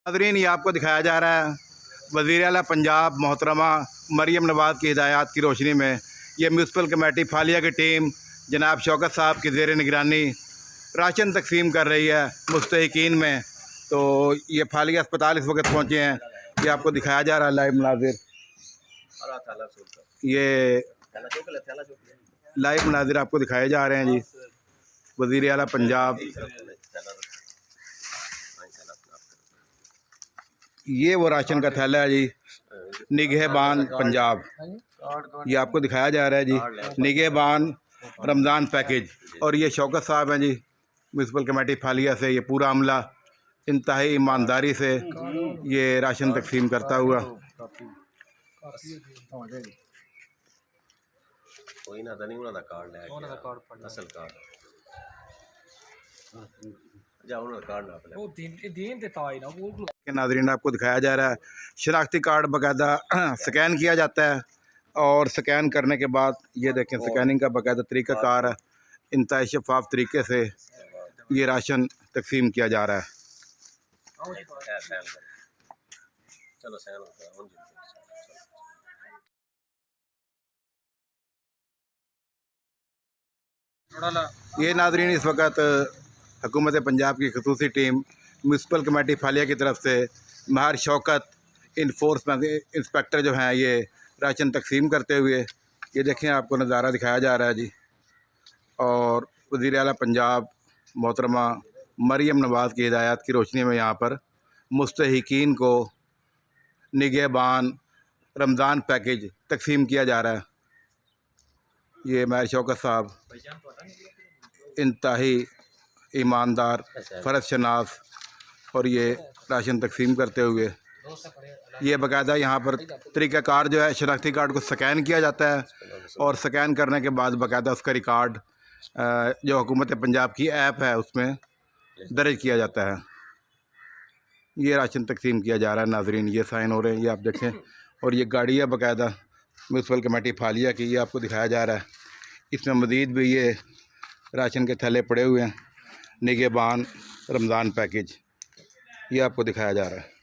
नाज़रीन, ये आपको दिखाया जा रहा है वज़ीर आला पंजाब मोहतरमा मरियम नवाज़ की हिदायत की रोशनी में ये म्यूनसिपल कमेटी फालिया की टीम जनाब शौकत साहब की ज़ेर निगरानी राशन तकसीम कर रही है मुस्तहिकीन में। तो ये फालिया अस्पताल इस वक्त पहुँचे हैं, ये आपको दिखाया जा रहा है लाइव मनाजिर। ये लाइव मनाजिर आपको दिखाए जा रहे हैं जी। वज़ीर आला पंजाब, ये वो राशन का थैला है जी, निगहबान पंजाब, ये आपको दिखाया जा रहा है जी, निगहबान रमज़ान पैकेज। और ये शौकत साहब हैं जी म्यूनसिपल कमेटी फालिया से। ये पूरा अमला इंतहाई ईमानदारी से ये राशन तकसीम करता हुआ। नाज़रीन, आपको दिखाया जा रहा है शनाख्ती कार्ड बाकायदा स्कैन किया जाता है और स्कैन करने के बाद ये देखें स्कैनिंग का बाकायदा तरीक़ाकार है। इंतहाई शफाफ तरीके से ये राशन तकसीम किया जा रहा है। ये नाज़रीन, इस वक्त हुकूमत पंजाब की खसूसी टीम म्यूनसिपल कमेटी फालिया की तरफ से माहिर शौकत इन्फोर्समेंट इंस्पेक्टर जो हैं ये राशन तकसीम करते हुए, ये देखें आपको नज़ारा दिखाया जा रहा है जी। और वज़ीर आला पंजाब मोहतरमा मरियम नवाज़ की हिदायत की रोशनी में यहाँ पर मुस्तहिकीन को निगहबान रमज़ान पैकेज तकसीम किया जा रहा है। ये माहिर शौकत साहब इंतहाई ईमानदार फ़र्ज शनास और ये राशन तकसीम करते हुए ये बाकायदा यहाँ पर तरीक़ाकार जो है, शनाख्ती कार्ड को स्कैन किया जाता है और स्कैन करने के बाद बाकायदा उसका रिकॉर्ड जो हुकूमत पंजाब की ऐप है उसमें दर्ज किया जाता है। ये राशन तकसीम किया जा रहा है नाज़रीन, ये साइन हो रहे हैं, ये आप देखें। और ये गाड़ी है बाकायदा म्यूनसिपल कमेटी फालिया की, ये आपको दिखाया जा रहा है। इसमें मज़ीद भी ये राशन के थैले पड़े हुए हैं, निगहबान रमज़ान पैकेज, ये आपको दिखाया जा रहा है।